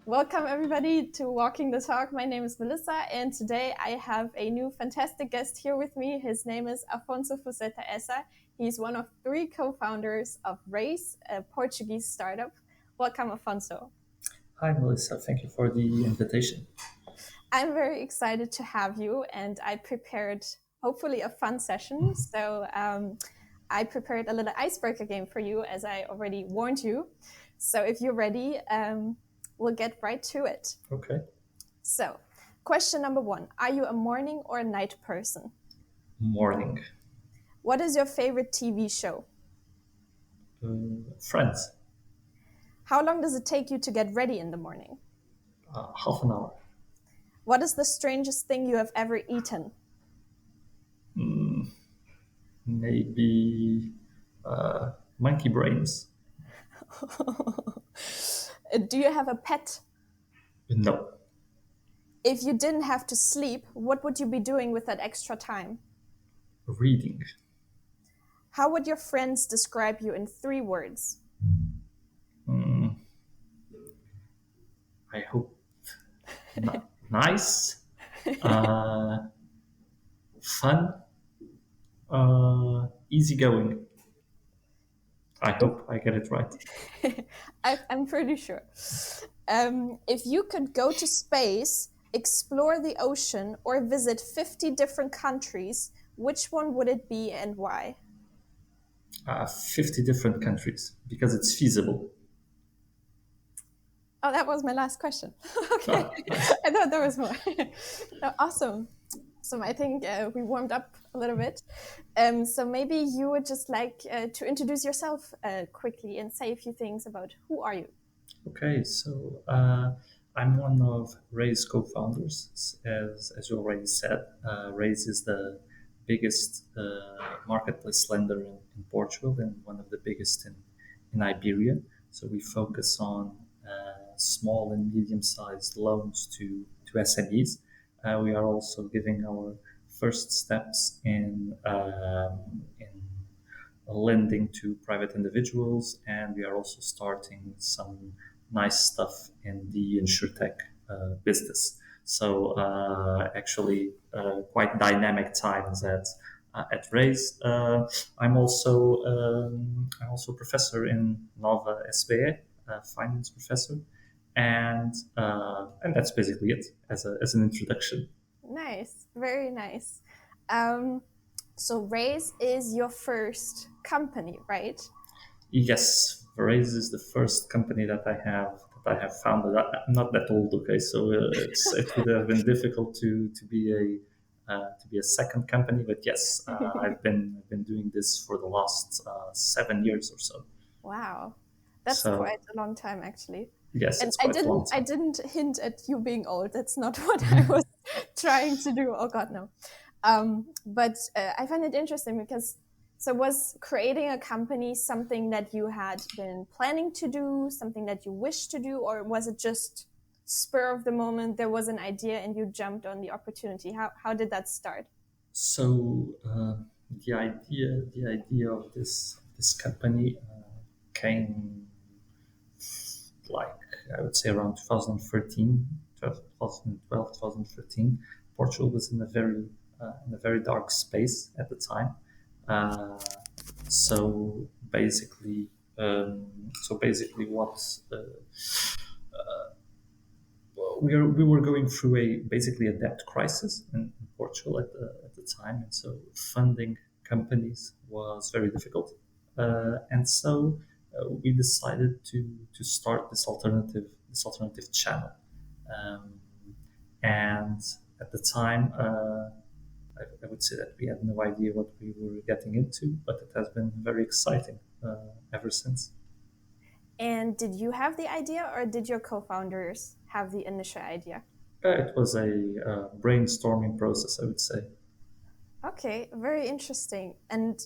Welcome everybody to Walking the Talk. My name is Melissa and today I have a new fantastic guest here with me. His name is Afonso Fuzeta Eça. He's one of 3 co-founders of RAIZE, a Portuguese startup. Welcome, Afonso. Hi, Melissa. Thank you for the invitation. I'm very excited to have you and I prepared hopefully a fun session. So I prepared a little icebreaker game for you as I already warned you. So if you're ready, we'll get right to it. Okay. So, question number 1. Are you a morning or a night person? Morning. What is your favorite TV show? Friends. How long does it take you to get ready in the morning? Half an hour. What is the strangest thing you have ever eaten? Maybe monkey brains. Do you have a pet? No. If you didn't have to sleep, what would you be doing with that extra time? Reading. How would your friends describe you in 3 words? I hope nice, fun, easygoing. I hope I get it right. I'm pretty sure. If you could go to space, explore the ocean, or visit 50 different countries, which one would it be and why? 50 different countries because it's feasible. Oh, that was my last question. Okay. Nice. I thought there was more. No, awesome. So I think we warmed up a little bit. So maybe you would just like to introduce yourself quickly and say a few things about who are you? Okay, so I'm one of RAIZE co-founders. As you already said, RAIZE is the biggest marketplace lender in Portugal and one of the biggest in Iberia. So we focus on small and medium-sized loans to SMEs. We are also giving our first steps in lending to private individuals, and we are also starting some nice stuff in the insurtech business. So quite dynamic times at RAIZE. I'm also professor in Nova SBE, finance professor, and that's basically it as an introduction. Nice, very nice. So RAIZE is your first company, right? Yes, RAIZE is the first company that I have founded. I'm not that old, okay, so it would have been difficult to be a second company. But yes, I've been doing this for the last 7 years or so. Wow, that's So quite a long time actually. yes, And it's quite a long I time. didn't hint at you being old. That's not what I was trying to do. Oh God, no. But I find it interesting because so was creating a company something that you had been planning to do, something that you wished to do, or was it just spur of the moment? There was an idea and you jumped on the opportunity. How did that start? So the idea of this company came like I would say around 2013, 2012, 2013. Portugal was in a very dark space at the time. Uh, so basically, what we were going through basically a debt crisis in Portugal at the time, and so funding companies was very difficult. And so we decided to start this alternative channel. Um, and at the time, I would say that we had no idea what we were getting into, but it has been very exciting ever since. And did you have the idea or did your co-founders have the initial idea? It was a brainstorming process, I would say. Okay, very interesting. And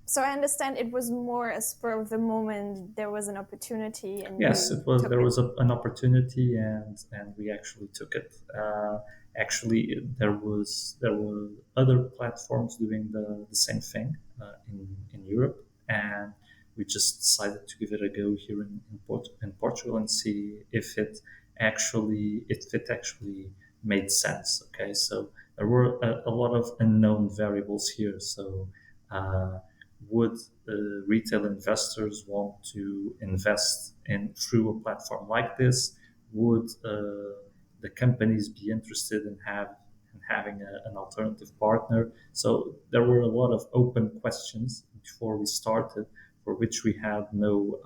so I understand it was more a spur of the moment. There was an opportunity, and Yes, you it was. took There it. was an opportunity, and we actually took it. Actually, there were other platforms doing the same thing in Europe, and we just decided to give it a go here in Portugal and see actually it actually made sense. Okay, so there were a lot of unknown variables here. So would retail investors want to invest in through a platform like this? Would the companies be interested in having an alternative partner? So there were a lot of open questions before we started, for which we had no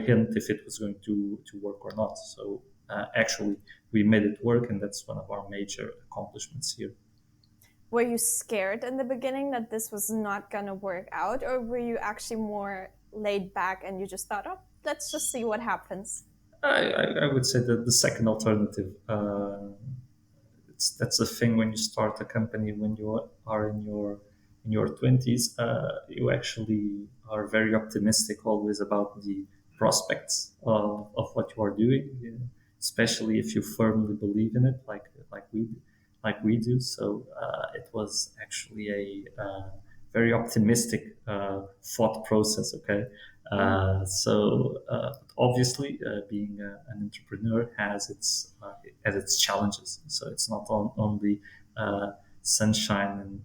hint if it was going to work or not. So actually, we made it work, and that's one of our major accomplishments here. Were you scared in the beginning that this was not going to work out, or were you actually more laid back and you just thought, oh, let's just see what happens? I would say that the second alternative. That's the thing when you start a company when you are in your 20s. You actually are very optimistic always about the prospects of what you are doing, especially if you firmly believe in it, like we do. So it was actually a very optimistic thought process. Okay, Mm. obviously, being an entrepreneur has its challenges. So it's not only sunshine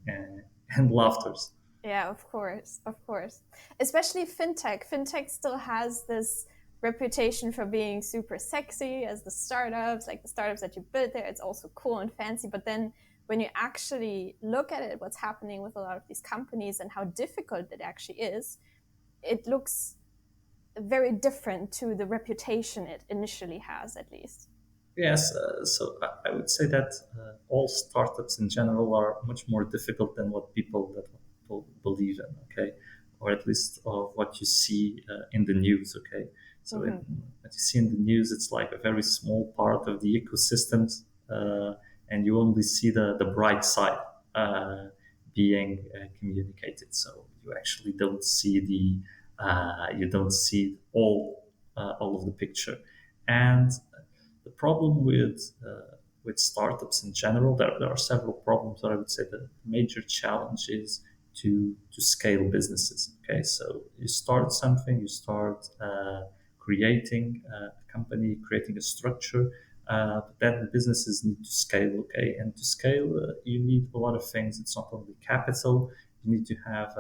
and laughters. Yeah, of course, of course. Especially fintech. Fintech still has this reputation for being super sexy as the startups, like the startups that you build there. It's also cool and fancy. But then when you actually look at it, what's happening with a lot of these companies and how difficult it actually is, it looks very different to the reputation it initially has, at least. Yes, I would say that all startups in general are much more difficult than what people believe in. Okay, or at least of what you see in the news. Okay, so Mm-hmm. what you see in the news, it's like a very small part of the ecosystems, and you only see the bright side being communicated. So you actually don't see the you don't see all of the picture, and the problem with startups in general, there are several problems. But I would say the major challenge is to scale businesses. Okay, so you start something, you start creating a company, creating a structure. But then businesses need to scale. Okay, and to scale, you need a lot of things. It's not only capital. You need to have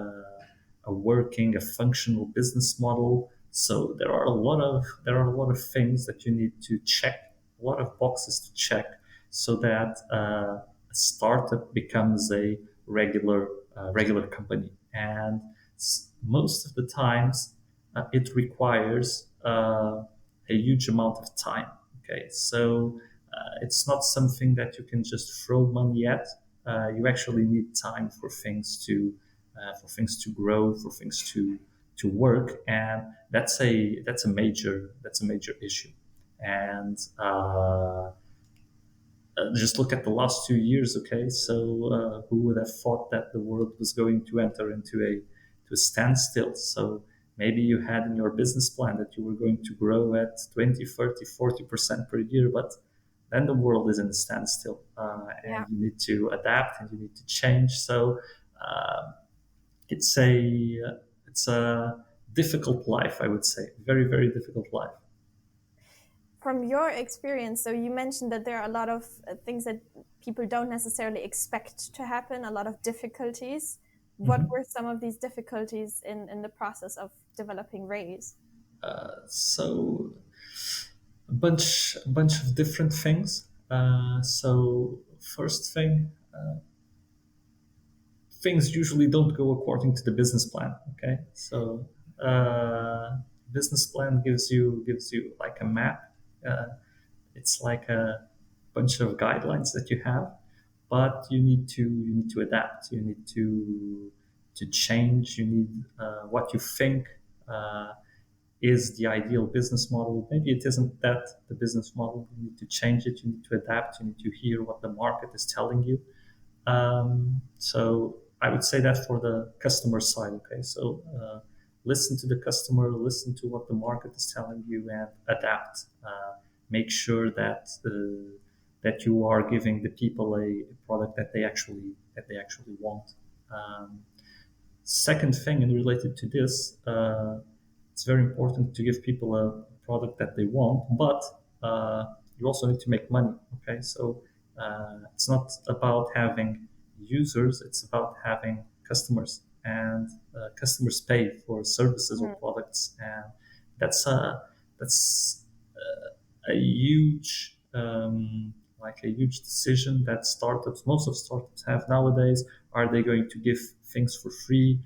a working, a functional business model. So there are a lot of things that you need to check, a lot of boxes to check, so that a startup becomes a regular company. And most of the times, it requires a huge amount of time. Okay, so it's not something that you can just throw money at. You actually need time for things to grow, for things to work, and that's a major issue. And just look at the last 2 years. Okay, so who would have thought that the world was going to enter into a standstill? So maybe you had in your business plan that you were going to grow at 20, 30, 40% per year, but then the world is in a standstill, and Yeah. you need to adapt and you need to change. So uh, it's a difficult life, I would say, very, very difficult life. From your experience, so you mentioned that there are a lot of things that people don't necessarily expect to happen, a lot of difficulties. What Mhm. were some of these difficulties in the process of developing RAIZE? So a bunch of different things. So first thing, things usually don't go according to the business plan. Okay, so business plan gives you like a map. It's like a bunch of guidelines that you have, but you need to adapt. You need to change. You need what you think is the ideal business model. Maybe it isn't that the business model. You need to change it. You need to adapt. You need to hear what the market is telling you. So I would say that for the customer side. Okay, so listen to the customer, listen to what the market is telling you, and adapt. Make sure that you are giving the people a product that they actually want. Um, Second thing, and related to this, it's very important to give people a product that they want, but you also need to make money. Okay, so it's not about having users; it's about having customers, and customers pay for services or products, and that's a huge like a huge decision that most of startups have nowadays. Are they going to give things for free?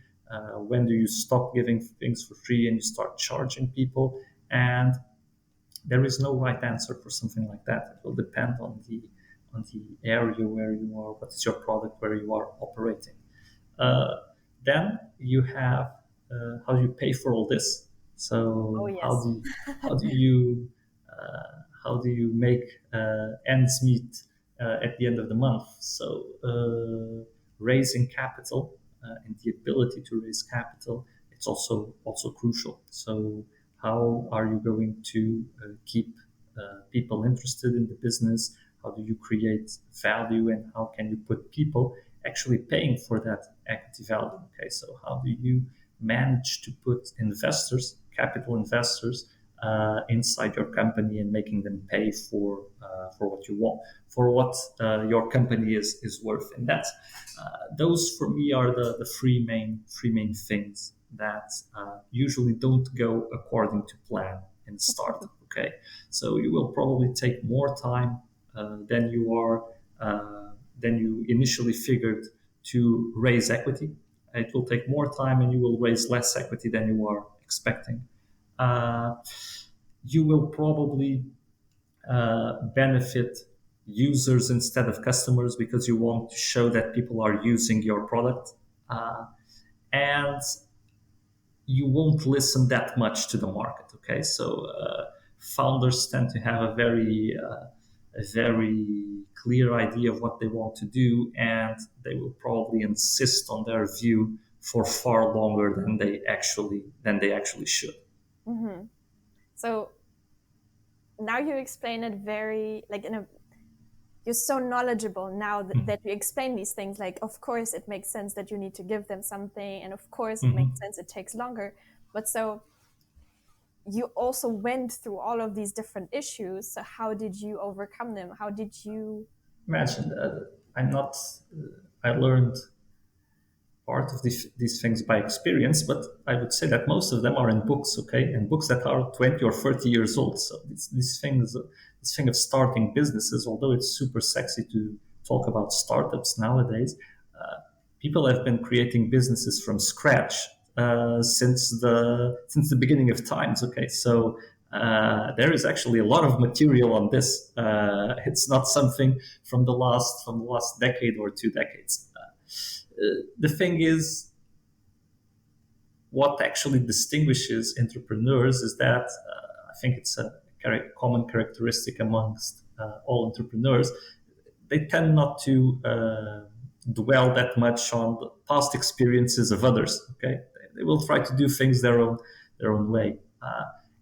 When do you stop giving things for free and you start charging people? And there is no right answer for something like that. It will depend on the area where you are, what is your product, where you are operating. Uh, then you have how do you pay for all this? Oh, So yes. how do you how do you make ends meet at the end of the month? So raising capital and the ability to raise capital, it's also crucial. So how are you going to keep people interested in the business? How do you create value, and how can you put people actually paying for that equity value? Okay, so how do you manage to put investors, capital investors, inside your company and making them pay for what you want, for what your company is worth? And that's those for me are the three main things that usually don't go according to plan in startup. Okay, so you will probably take more time than you initially figured to raise equity. It will take more time, and you will raise less equity than you are expecting. Uh, you will probably benefit users instead of customers because you want to show that people are using your product. And you won't listen that much to the market. Okay, so founders tend to have a very clear idea of what they want to do, and they will probably insist on their view for far longer than they actually should. Mm-hmm. So now you explain it very like in a you're so knowledgeable now that you explain these things. Like, of course it makes sense that you need to give them something, and of course it makes sense it takes longer. But so you also went through all of these different issues, so how did you overcome them? How did you Imagine I'm not. I learned part of these things by experience, but I would say that most of them are in books, okay, and books that are 20 or 30 years old. So these things, this thing of starting businesses, although it's super sexy to talk about startups nowadays, people have been creating businesses from scratch since the beginning of times. Okay, so there is actually a lot of material on this. It's not something from the last decade or 2 decades. The thing is, what actually distinguishes entrepreneurs is that I think it's a common characteristic amongst all entrepreneurs. They tend not to dwell that much on the past experiences of others. Okay, they will try to do things their own way.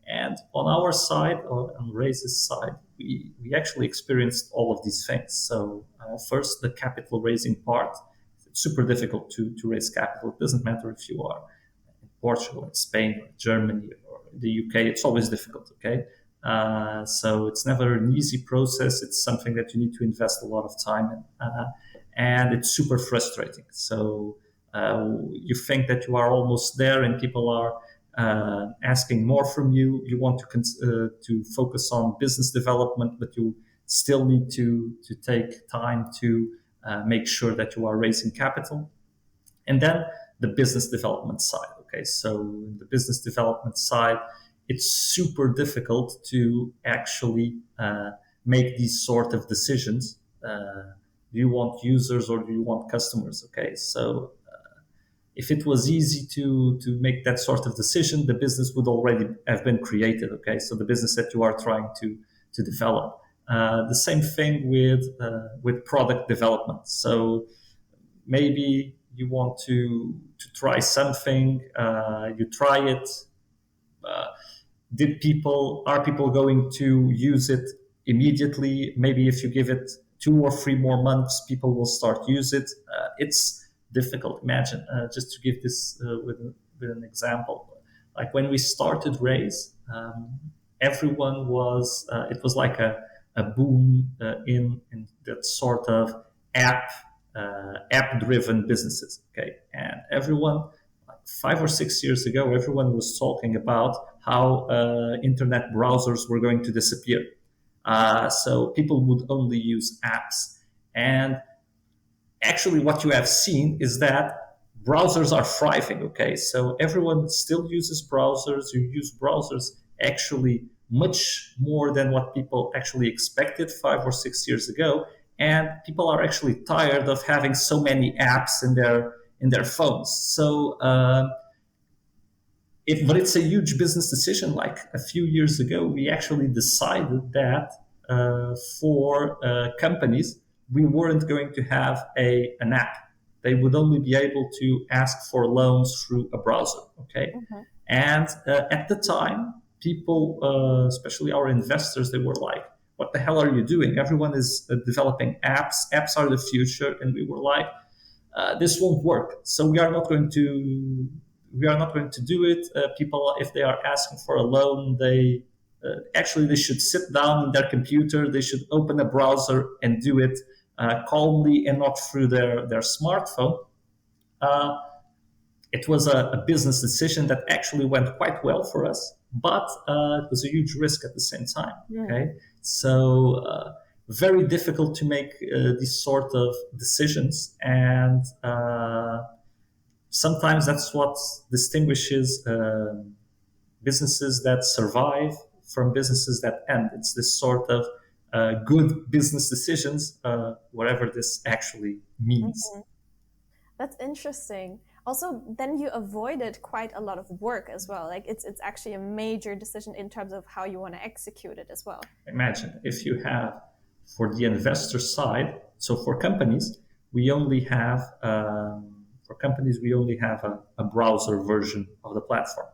And on our side, or on RAIZE's side, we actually experienced all of these things. So first, the capital raising part. It's super difficult to raise capital. It doesn't matter if you are in Portugal, in Spain, or Germany, or the UK. It's always difficult. Okay, so it's never an easy process. It's something that you need to invest a lot of time in, and it's super frustrating. So you think that you are almost there, and people are asking more from you. You want to focus on business development, but you still need to take time to make sure that you are raising capital. And then the business development side. Okay, so in the business development side, it's super difficult to actually make these sort of decisions. Do you want users or do you want customers? Okay, so if it was easy to make that sort of decision, the business would already have been created. Okay, so the business that you are trying to develop. The same thing with product development. So maybe you want to try something, you try it. Uh, are people going to use it immediately? Maybe if you give it 2 or 3 more months, people will start use it. It's difficult. Imagine just to give this with an example, like when we started RAIZE, everyone was, it was like a boom in that sort of app app-driven businesses. Okay, and everyone, like 5 or 6 years ago, everyone was talking about how internet browsers were going to disappear. So people would only use apps. And actually, what you have seen is that browsers are thriving. Okay, so everyone still uses browsers. You use browsers actually much more than what people actually expected 5 or 6 years ago, and people are actually tired of having so many apps in their phones. So but it's a huge business decision. Like a few years ago, we actually decided that for companies, we weren't going to have an app. They would only be able to ask for loans through a browser. Okay, and at the time, people, especially our investors, they were like, "What the hell are you doing? Everyone is developing apps. Apps are the future," and we were like, this won't work. So we are not going to do it. People, if they are asking for a loan, they actually they should sit down in their computer. They should open a browser and do it calmly and not through their smartphone. Uh, it was a business decision that actually went quite well for us, but it was a huge risk at the same time. Okay, so very difficult to make these sort of decisions, and sometimes that's what distinguishes businesses that survive from businesses that end. It's this sort of good business decisions, whatever this actually means. That's interesting. Also, then you avoided quite a lot of work as well. Like it's actually a major decision in terms of how you want to execute it as well. Imagine if you have, for the investor side, so for companies, we only have a browser version of the platform.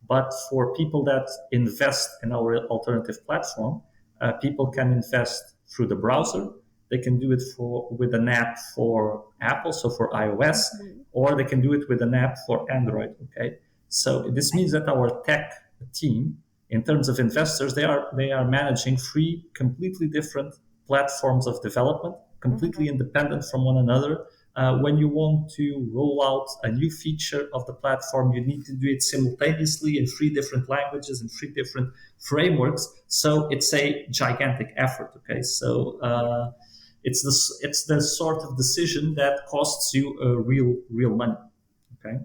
But for people that invest in our alternative platform, people can invest through the browser. They can do it with an app for Apple, so for iOS, or they can do it with an app for Android. Okay, so this means that our tech team, in terms of investors, they are managing three completely different platforms of development, completely independent from one another. When you want to roll out a new feature of the platform, you need to do it simultaneously in three different languages and three different frameworks. So it's a gigantic effort. Okay, so it's the sort of decision that costs you real money. Okay.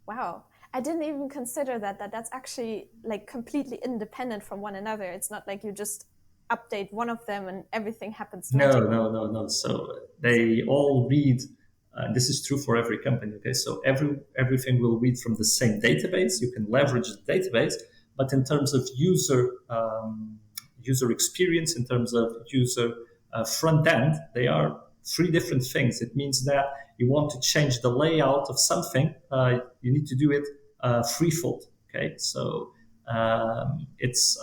Wow. I didn't even consider that's actually like completely independent from one another. It's not like you just update one of them and everything happens magically. No. So they all read. This is true for every company. Okay, so everything will read from the same database. You can leverage the database, but in terms of user experience, in terms of user front end, they are three different things. It means that you want to change the layout of something, you need to do it threefold. Okay, so it's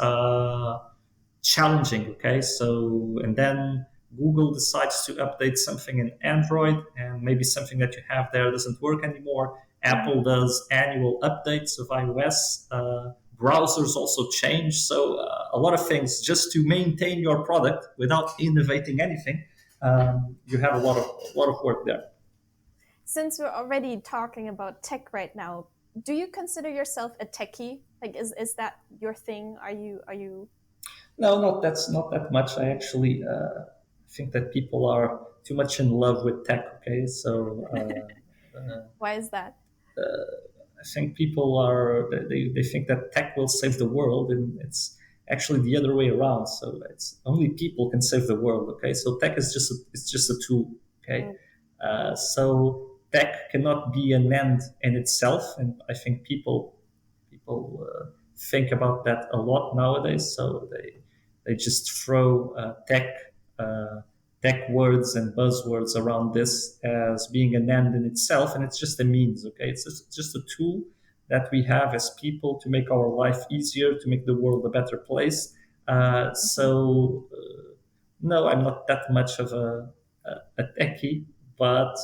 challenging. Okay, so and then Google decides to update something in Android, and maybe something that you have there doesn't work anymore. Apple does annual updates of iOS. Browsers also change, so a lot of things just to maintain your product without innovating anything. You have a lot of work there. Since we're already talking about tech right now, do you consider yourself a techie? Like, is that your thing? Are you? No, not that much. I actually think that people are too much in love with tech. Okay, so Why is that? I think people are they think that tech will save the world, and it's actually the other way around. So it's only people can save the world. Okay, so tech is just a tool. Okay, so tech cannot be an end in itself, and I think people think about that a lot nowadays. So they just throw uh, tech words and buzzwords around this as being an end in itself, and it's just a means. Okay, it's just a tool that we have as people to make our life easier, to make the world a better place. No, I'm not that much of a techie, but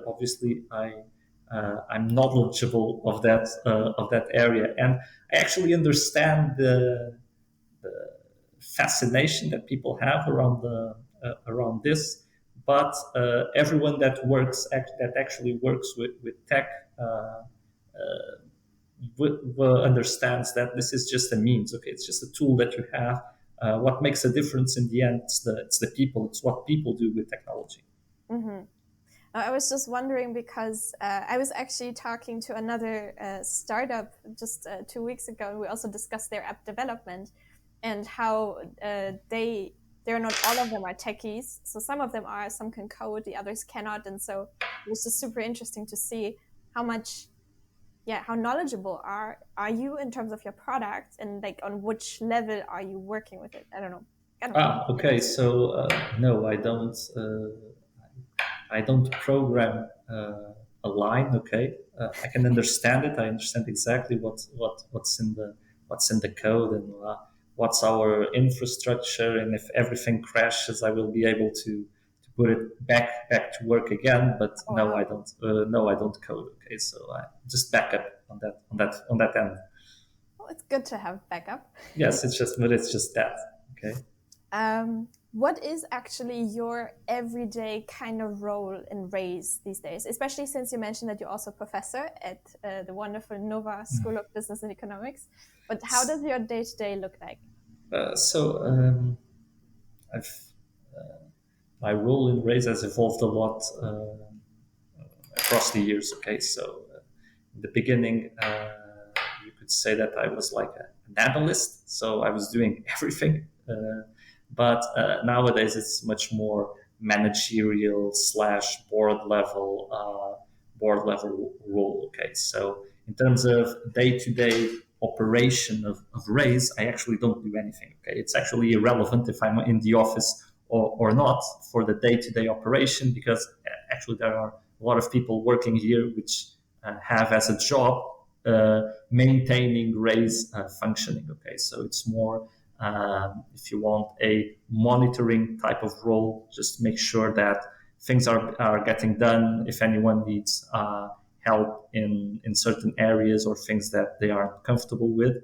obviously I'm knowledgeable of that area, and I actually understand fascination that people have around this. But everyone that actually works with tech understands that this is just a means. Okay, it's just a tool that you have. What makes a difference in the end? It's the people. It's what people do with technology. Mm-hmm. I was just wondering because I was actually talking to another startup just 2 weeks ago, and we also discussed their app development and how they're not all of them are techies. So some of them are, some can code, the others cannot, and so it was just super interesting to see how much, yeah, how knowledgeable are you in terms of your product, and like on which level are you working with it? I don't know. Kind of Okay. So no, I don't. I don't program a line. Okay, I can understand it. I understand exactly what's in the code and what's our infrastructure. And if everything crashes, I will be able to put it back to work again. But no, wow. I don't. No, I don't code. Okay, so I just back up on that end. Well, it's good to have backup. Yes, it's just that. Okay. What is actually your everyday kind of role in RAIZE these days, especially since you mentioned that you're also a professor at the wonderful Nova School of Business and Economics. But how does your day to day look like? So I've my role in RAIZE has evolved a lot across the years. Okay, so in the beginning, you could say that I was like an analyst, so I was doing everything. But nowadays, it's much more managerial slash board level role. Okay, so in terms of day to day operation of RAIZE, I actually don't do anything. Okay, it's actually irrelevant if I'm in the office or not for the day to day operation, because actually there are a lot of people working here which have as a job maintaining RAIZE functioning. Okay, so it's more if you want a monitoring type of role, just make sure that things are getting done. If anyone needs help in certain areas or things that they aren't comfortable with.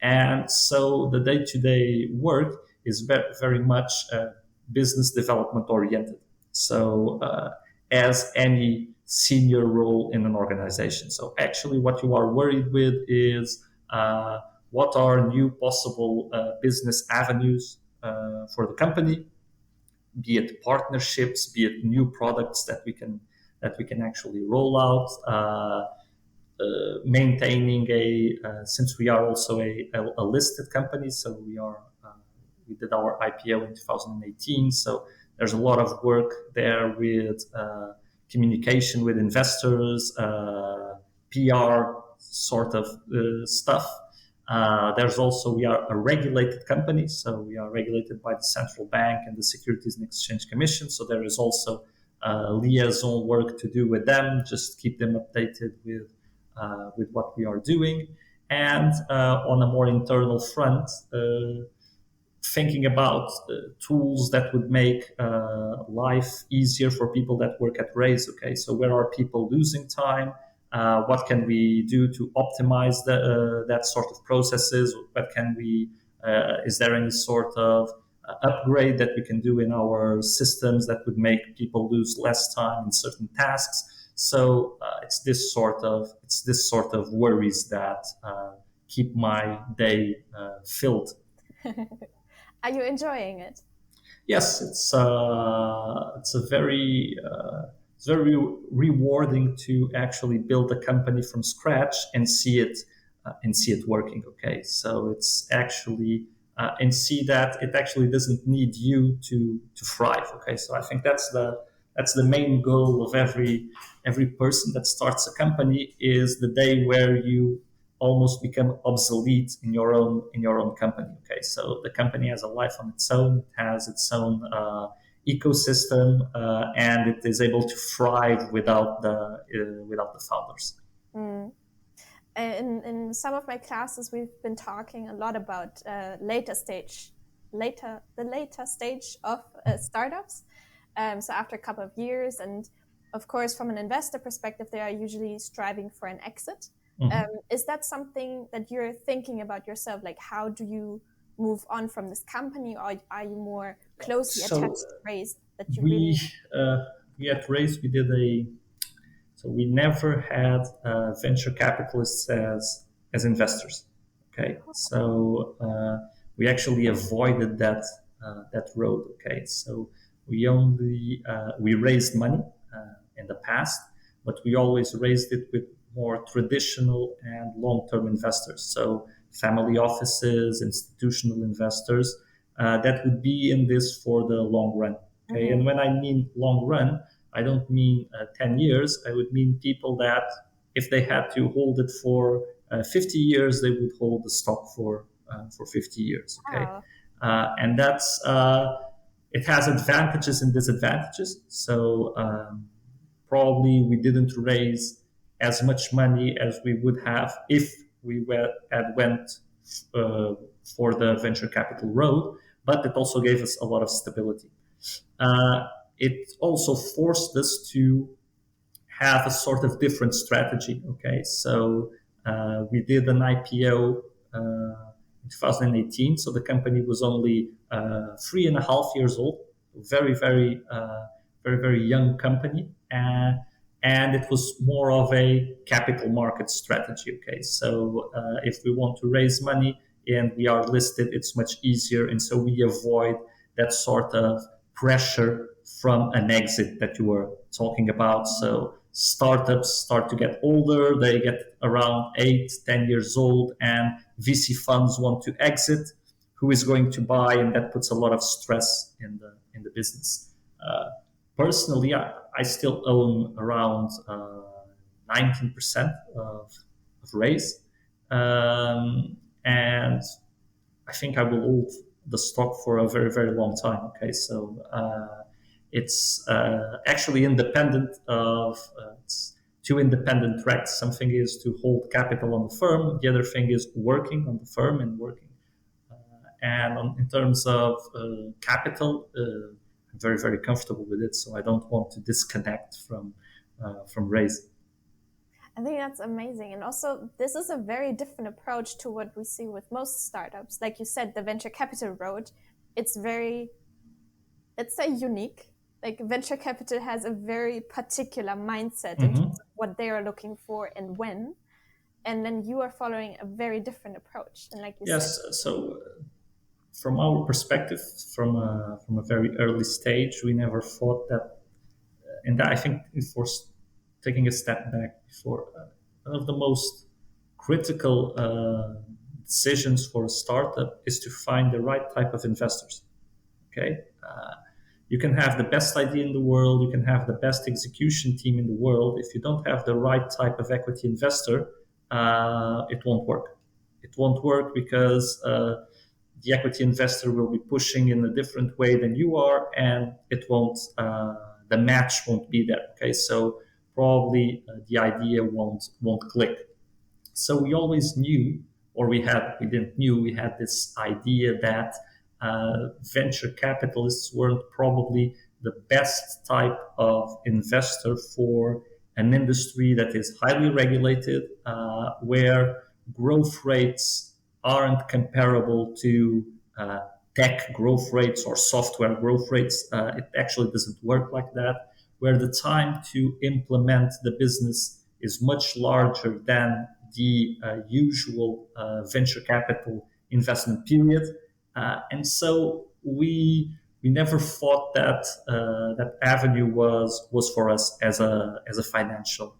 And so the day to day work is very much business development oriented. So, as any senior role in an organization. So, actually, what you are worried with is what are new possible business avenues for the company, be it partnerships, be it new products that we can actually roll out. Maintaining since we are also a listed company, so we did our IPO in 2018. So there's a lot of work there with communication with investors, PR sort of stuff. There's also, we are a regulated company, so we are regulated by the central bank and the Securities and Exchange Commission. So there is also liaison work to do with them, just keep them updated with what we are doing. And on a more internal front, thinking about tools that would make life easier for people that work at RAIZE. Okay, so where are people losing time? What can we do to optimize that sort of processes? What can we? Is there any sort of upgrade that we can do in our systems that would make people lose less time in certain tasks? So it's this sort of worries that keep my day filled. Are you enjoying it? Yes, it's a very it's very rewarding to actually build a company from scratch and see it working. Okay, so it's actually and see that it actually doesn't need you to thrive. Okay, so I think that's the main goal of every person that starts a company, is the day where you almost become obsolete in your own company. Okay, so the company has a life on its own, it has its own ecosystem, and it is able to thrive without the founders. Mm. In some of my classes, we've been talking a lot about the later stage of startups. So after a couple of years, and of course, from an investor perspective, they are usually striving for an exit. Mm-hmm. Is that something that you're thinking about yourself? Like, how do you move on from this company, or are you more closely So attached to RAIZE that you we really? uh, we at RAIZE we did a so we never had venture capitalists as investors. Okay, so we actually avoided that road. Okay, so we raised money in the past, but we always raised it with more traditional and long-term investors. So family offices, institutional investors that would be in this for the long run. Okay, and when I mean long run, I don't mean 10 years. I would mean people that if they had to hold it for 50 years, they would hold the stock for 50 years. Okay, Wow. and that's it has advantages and disadvantages. So probably we didn't raise as much money as we would have if had went uh, for the venture capital road, but it also gave us a lot of stability. Uh, it also forced us to have a sort of different strategy. Okay, so we did an IPO in 2018, so the company was only 3.5 years old, very young company, and it was more of a capital market strategy. Okay, so if we want to raise money and we are listed, it's much easier, and so we avoid that sort of pressure from an exit that you were talking about. So startups start to get older, they get around 8, 10 years old, and VC funds want to exit. Who is going to buy? And that puts a lot of stress in the business. Personally, I still own around 19% of RAIZE. And I think I will hold the stock for a very long time. Okay, so it's actually independent of it's two independent tracks. Something is to hold capital on the firm. The other thing is working on the firm and working. In terms of capital, I'm very comfortable with it. So I don't want to disconnect from RAIZE. I think that's amazing. And also, this is a very different approach to what we see with most startups. Like you said, the venture capital road, it's very, let's say, unique. Like venture capital has a very particular mindset in terms Mm-hmm. of what they are looking for and when. And then you are following a very different approach. And like you said, Yes. So from our perspective, from a very early stage, we never thought that, and I think before taking a step back, before one of the most critical decisions for a startup is to find the right type of investors. Okay, you can have the best idea in the world, you can have the best execution team in the world. If you don't have the right type of equity investor, it won't work. It won't work because the equity investor will be pushing in a different way than you are, and it won't. The match won't be there. Okay, so probably the idea won't click. So we always knew, or we didn't knew, we had this idea that venture capitalists weren't probably the best type of investor for an industry that is highly regulated, where growth rates aren't comparable to tech growth rates or software growth rates. It actually doesn't work like that, where the time to implement the business is much larger than the usual venture capital investment period. And so we never thought that that avenue was for us as a financial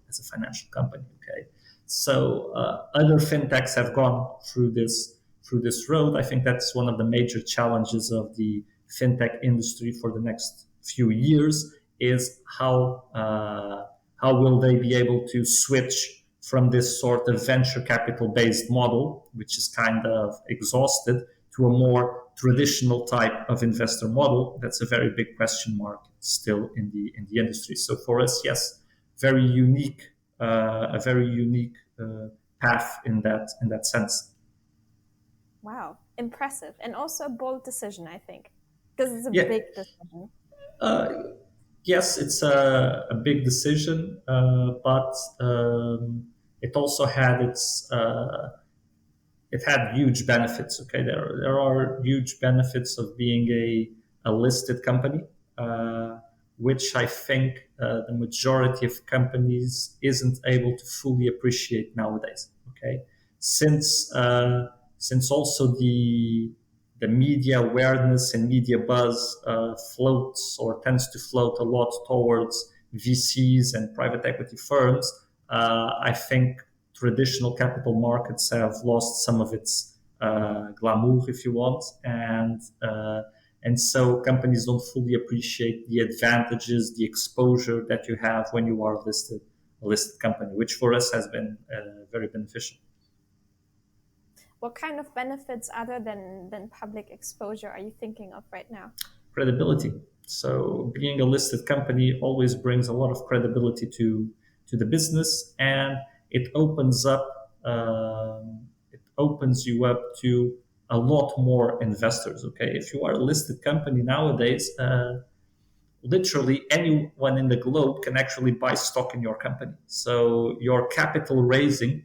company. Okay, so other fintechs have gone through this road. I think that's one of the major challenges of the fintech industry for the next few years is how will they be able to switch from this sort of venture capital based model, which is kind of exhausted, to a more traditional type of investor model? That's a very big question mark still in the industry. So for us, yes, very unique, a very unique path in that sense. wow, impressive. And also a bold decision, I think, because it's a Yeah. big decision. Uh, yes, it's a big decision, but it also had it had huge benefits. Okay, there are huge benefits of being a listed company, which I think the majority of companies isn't able to fully appreciate nowadays. Okay, since since also the media awareness and media buzz floats or tends to float a lot towards VCs and private equity firms, I think traditional capital markets have lost some of its glamour, if you want, and so companies don't fully appreciate the advantages, the exposure that you have when you are a listed company, which for us has been very beneficial. What kind of benefits other than public exposure are you thinking of right now? Credibility. So being a listed company always brings a lot of credibility to the business, and it opens you up to a lot more investors. Okay, if you are a listed company nowadays, literally anyone in the globe can actually buy stock in your company. So your capital raising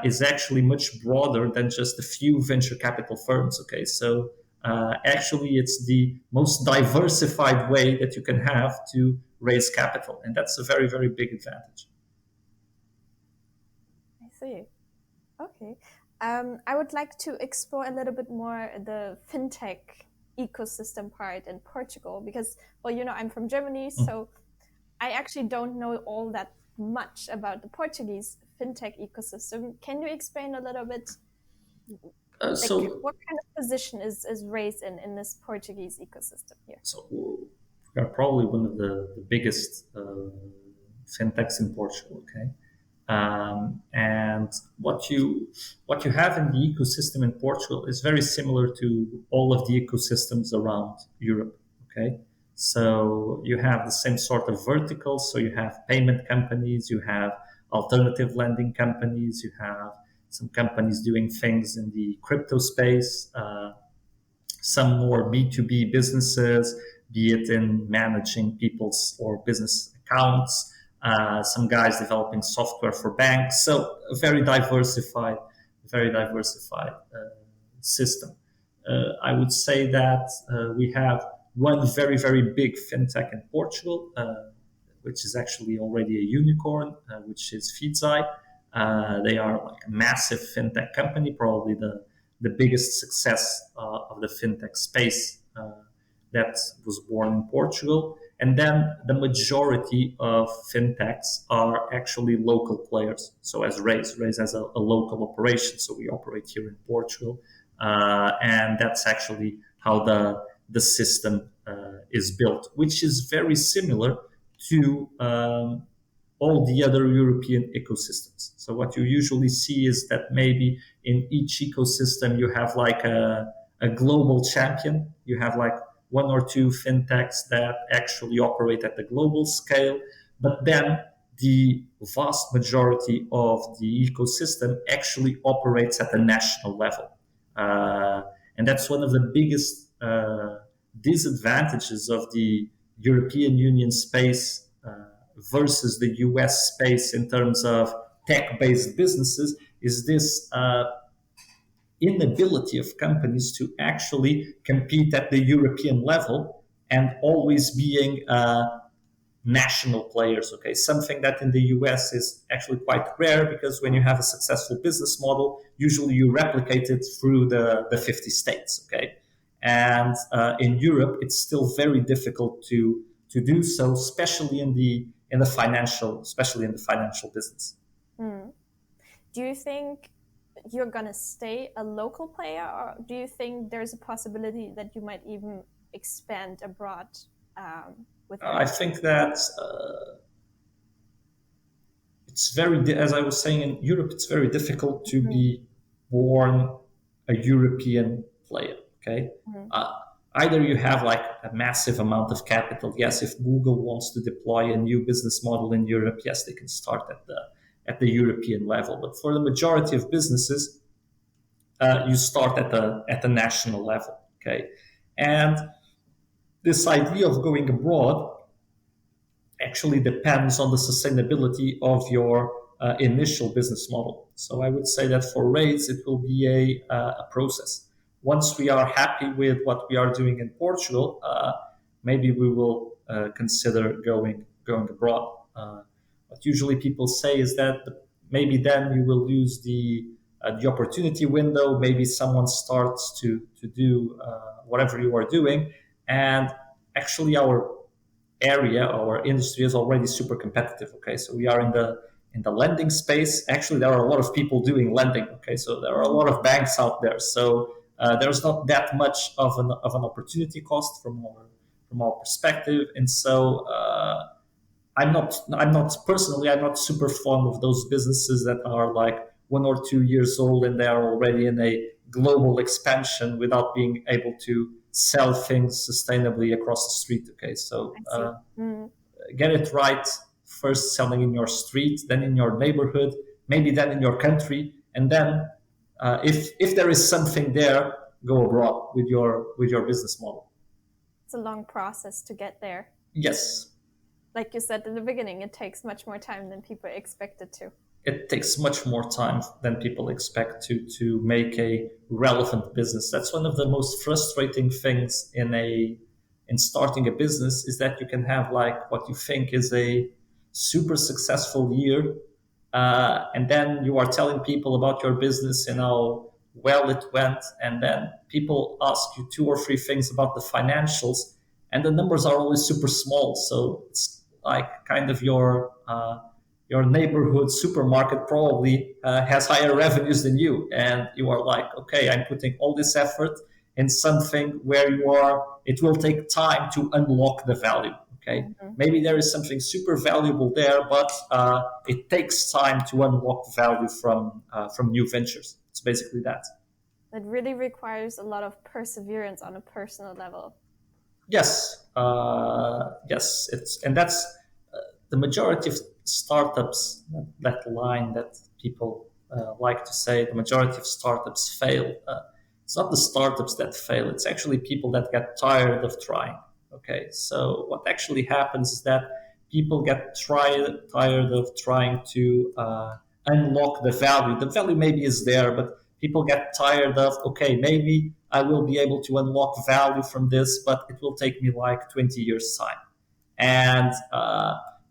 is actually much broader than just a few venture capital firms. Okay, so actually it's the most diversified way that you can have to raise capital, and that's a very, very big advantage. I see. Okay. I would like to explore a little bit more the fintech ecosystem part in Portugal because, well, I'm from Germany, so I actually don't know all that much about the Portuguese fintech ecosystem. Can you explain a little bit, what kind of position is RAIZE in this Portuguese ecosystem here? So we are probably one of the biggest fintechs in Portugal. Okay. And what you have in the ecosystem in Portugal is very similar to all of the ecosystems around Europe. Okay, so you have the same sort of verticals. So you have payment companies, you have alternative lending companies, you have some companies doing things in the crypto space, some more B2B businesses, be it in managing people's or business accounts, some guys developing software for banks. So a very diversified system. I would say that we have one very, very big fintech in Portugal, which is actually already a unicorn, which is Fizai. They are like a massive fintech company, probably the biggest success of the fintech space that was born in Portugal. And then the majority of fintechs are actually local players. So as RAIZE has a local operation. So we operate here in Portugal. And that's actually how the system is built, which is very similar to all the other European ecosystems. So what you usually see is that maybe in each ecosystem you have like a global champion. You have like one or two fintechs that actually operate at the global scale, but then the vast majority of the ecosystem actually operates at the national level. And that's one of the biggest disadvantages of the European Union space versus the US space in terms of tech-based businesses is this inability of companies to actually compete at the European level and always being national players. Okay, something that in the US is actually quite rare because when you have a successful business model, usually you replicate it through the 50 states. Okay, and in Europe, it's still very difficult to do so, especially in the financial business. Do you think you're gonna stay a local player, or do you think there's a possibility that you might even expand abroad? I think that it's as I was saying, in Europe, it's very difficult to be born a European player. Okay, either you have like a massive amount of capital. Yes, if Google wants to deploy a new business model in Europe, yes, they can start at the European level. But for the majority of businesses, you start at the national level. Okay, and this idea of going abroad actually depends on the sustainability of your initial business model. So I would say that for RAIZE, it will be a process. Once we are happy with what we are doing in Portugal, maybe we will consider going abroad. What usually people say is that maybe then you will lose the opportunity window. Maybe someone starts to do whatever you are doing, and actually our industry is already super competitive. Okay, so we are in the lending space. Actually, there are a lot of people doing lending. Okay, so there are a lot of banks out there. So there's not that much of an opportunity cost from our perspective, and so I'm not super fond of those businesses that are like 1 or 2 years old and they are already in a global expansion without being able to sell things sustainably across the street. Okay, so get it right first, selling in your street, then in your neighborhood, maybe then in your country, and then if there is something there, go abroad with your business model. It's a long process to get there. Yes. Like you said in the beginning, it takes much more time than people expected to. It takes much more time than people expect to make a relevant business. That's one of the most frustrating things in starting a business, is that you can have like what you think is a super successful year, and then you are telling people about your business and how well it went, and then people ask you 2 or 3 things about the financials, and the numbers are always super small. So it's like kind of your neighborhood supermarket probably has higher revenues than you, and you are like, okay, I'm putting all this effort in something where it will take time to unlock the value. Okay, maybe there is something super valuable there, but it takes time to unlock value from new ventures. It's basically that. It really requires a lot of perseverance on a personal level. Yes, yes, and that's the majority of startups. That line that people like to say, the majority of startups fail. It's not the startups that fail; it's actually people that get tired of trying. Okay, so what actually happens is that people get tired of trying to unlock the value. The value maybe is there, but people get tired of, okay, maybe I will be able to unlock value from this, but it will take me like 20 years time. And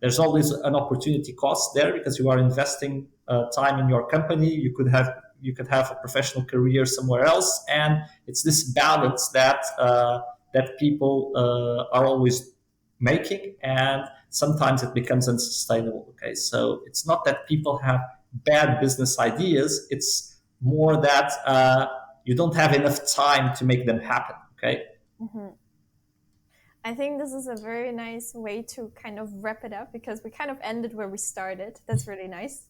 there's always an opportunity cost there, because you are investing time in your company. You could have a professional career somewhere else, and it's this balance that people are always making, and sometimes it becomes unsustainable. Okay, so it's not that people have bad business ideas; it's more that you don't have enough time to make them happen. Okay. Mm-hmm. I think this is a very nice way to kind of wrap it up, because we kind of ended where we started. That's really nice.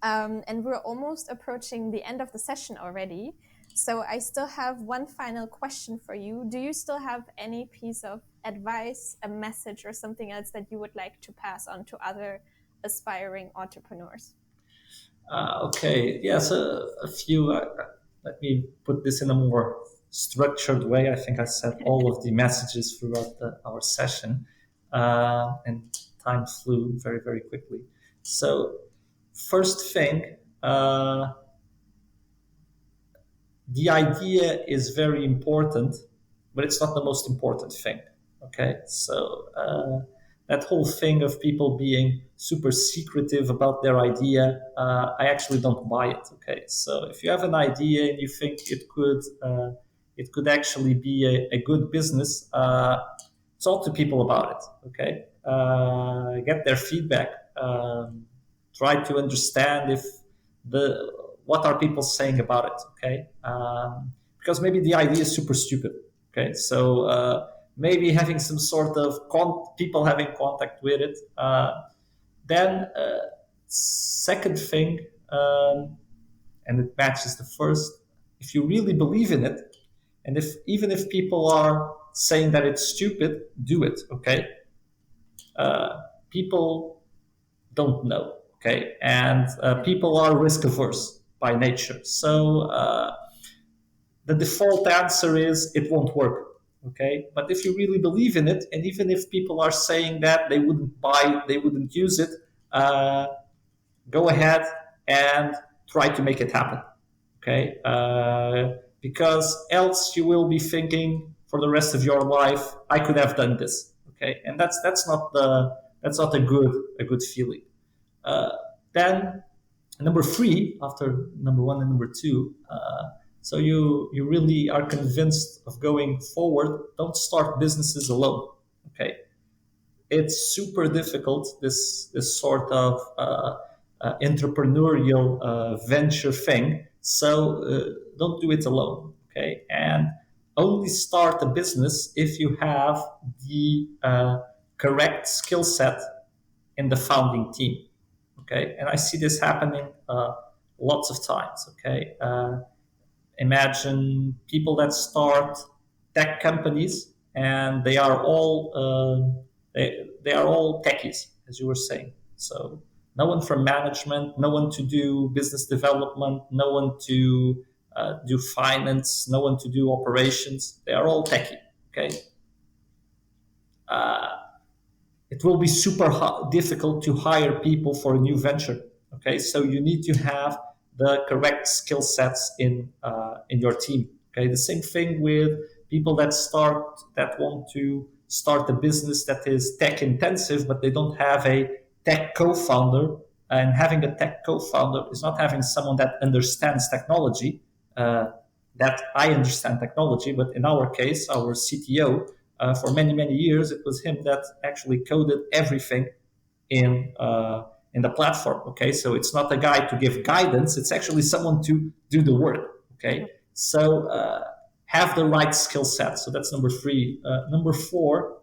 And we're almost approaching the end of the session already. So I still have one final question for you. Do you still have any piece of advice, a message, or something else that you would like to pass on to other aspiring entrepreneurs? Okay, yes, a few. Let me put this in a more structured way. I think I said all of the messages throughout our session, and time flew very, very quickly. So, first thing, the idea is very important, but it's not the most important thing. Okay, so that whole thing of people being super secretive about their idea, I actually don't buy it. Okay, so if you have an idea and you think it could actually be a good business, talk to people about it. Okay, get their feedback. Try to understand if what are people saying about it. Okay, because maybe the idea is super stupid. Okay, so maybe having some sort of people having contact with it. Then second thing, and it matches the first. If you really believe in it, and even if people are saying that it's stupid, do it. Okay, people don't know. Okay, and people are risk averse by nature. So the default answer is it won't work. Okay, but if you really believe in it, and even if people are saying that they wouldn't buy it, they wouldn't use it, go ahead and try to make it happen. Okay, because else you will be thinking for the rest of your life, I could have done this. Okay, and that's not a good feeling. Uh, then number three, after number one and number two, so you really are convinced of going forward. Don't start businesses alone. Okay, it's super difficult, this sort of entrepreneurial venture thing. So don't do it alone. Okay, and only start a business if you have the correct skill set in the founding team. Okay, and I see this happening lots of times. Okay, imagine people that start tech companies and they are all techies, as you were saying. So no one from management, no one to do business development, no one to do finance, no one to do operations. They are all techie. Okay, it will be super difficult to hire people for a new venture. Okay, so you need to have the correct skill sets in your team. Okay, the same thing with people that want to start a business that is tech intensive, but they don't have a tech co-founder. And having a tech co-founder is not having someone that understands technology. That I understand technology, but in our case, our CTO, for many years, it was him that actually coded everything in the platform. Okay, so it's not a guy to give guidance; it's actually someone to do the work. Okay, so have the right skill set. So that's number three. Number four,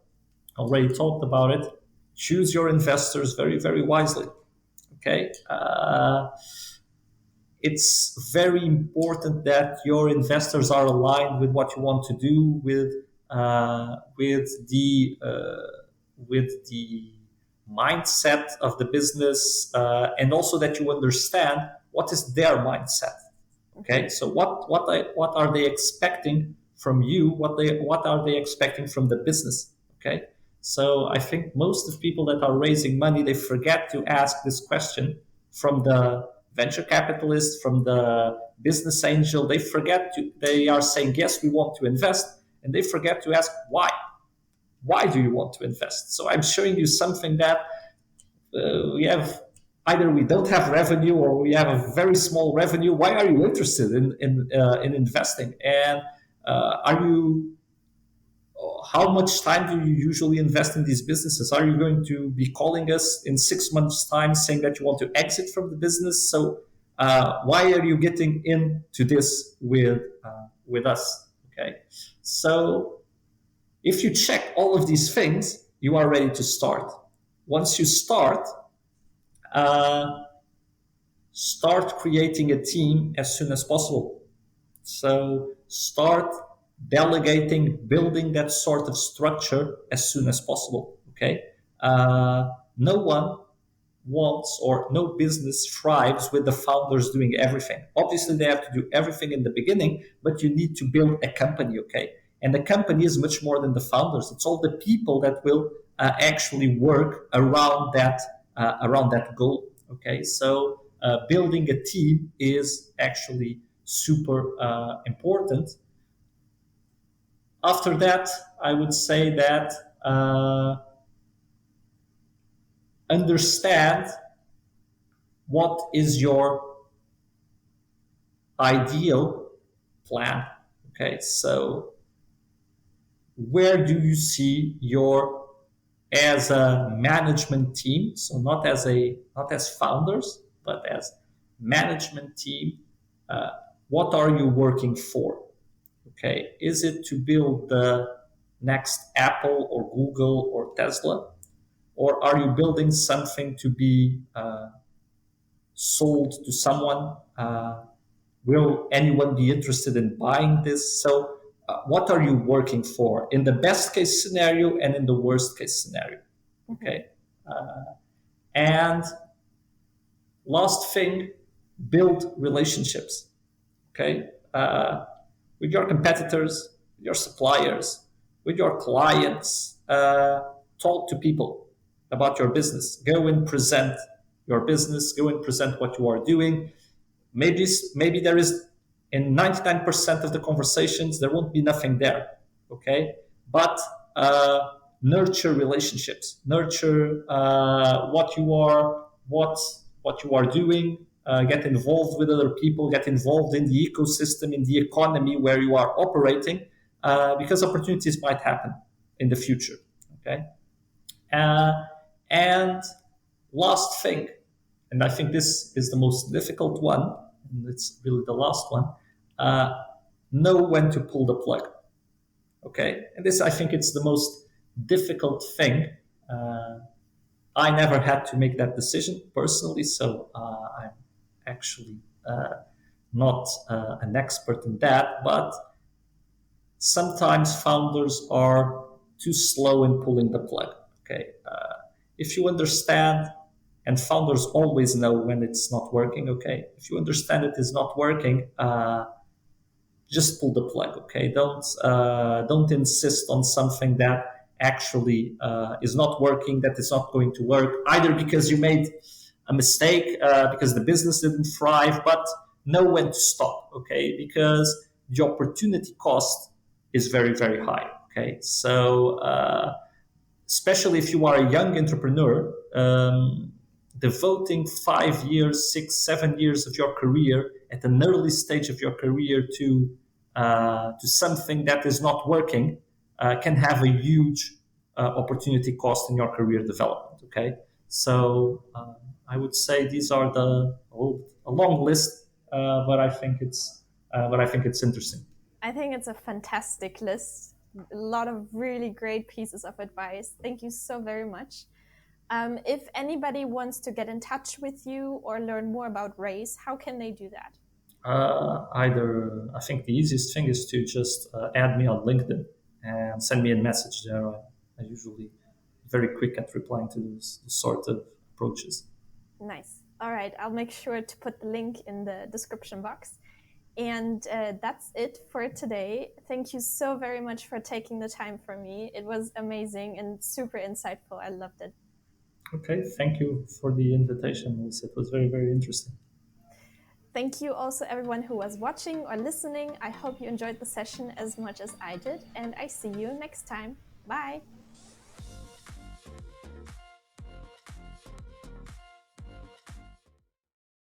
already talked about it. Choose your investors very wisely. Okay. It's very important that your investors are aligned with what you want to do, with the mindset of the business, and also that you understand what is their mindset. Okay, so what are they expecting from you? What are they expecting from the business? Okay, so I think most of people that are raising money, they forget to ask this question from the venture capitalist, from the business angel. They are saying, yes, we want to invest, and they forget to ask why. Why do you want to invest? So I'm showing you something that we have, either we don't have revenue or we have a very small revenue. Why are you interested in investing? And are you how much time do you usually invest in these businesses? Are you going to be calling us in 6 months' time saying that you want to exit from the business? So why are you getting into this with us? Okay, so if you check all of these things, you are ready to start. Once you start creating a team as soon as possible. So start delegating, building that sort of structure as soon as possible. Okay, no one wants, or no business thrives with the founders doing everything. Obviously, they have to do everything in the beginning, but you need to build a company. Okay, and the company is much more than the founders. It's all the people that will actually work around that goal. Okay, so building a team is actually super important. After that, I would say that understand what is your ideal plan. Okay, so where do you see your as a management team? So not as founders, but as management team. What are you working for? Okay, is it to build the next Apple or Google or Tesla, or are you building something to be sold to someone? Will anyone be interested in buying this? So, what are you working for in the best case scenario and in the worst case scenario? Okay, and last thing, build relationships. Okay, with your competitors, your suppliers, with your clients. Talk to people about your business. Go and present your business, go and present what you are doing. Maybe there is, in 99% of the conversations, there won't be nothing there, okay? But nurture relationships, nurture what you are doing, get involved with other people, get involved in the ecosystem, in the economy where you are operating, because opportunities might happen in the future, okay? Uh, and last thing, and I think this is the most difficult one, and it's really the last one, uh, know when to pull the plug. Okay, and this, I think, it's the most difficult thing. Uh, I never had to make that decision personally, so I'm actually not an expert in that. But sometimes founders are too slow in pulling the plug. Okay, if you understand, and founders always know when it's not working. Okay, if you understand it is not working, just pull the plug. Okay, don't insist on something that actually is not working, that is not going to work, either because you made a mistake, because the business didn't thrive, but know when to stop. Okay, because the opportunity cost is very, very high. Okay, so especially if you are a young entrepreneur, devoting 5 years, 6, 7 years of your career at an early stage of your career to something that is not working can have a huge opportunity cost in your career development. Okay, so I would say these are a long list, but I think it's interesting. I think it's a fantastic list. A lot of really great pieces of advice. Thank you so very much. If anybody wants to get in touch with you or learn more about RAIZE, how can they do that? Either I think the easiest thing is to just add me on LinkedIn and send me a message there. I usually very quick at replying to those sort of approaches. Nice. All right, I'll make sure to put the link in the description box. And that's it for today. Thank you so very much for taking the time for me. It was amazing and super insightful. I loved it. Okay, thank you for the invitation, Melissa. It was very, very interesting. Thank you also everyone who was watching or listening. I hope you enjoyed the session as much as I did, and I see you next time. Bye.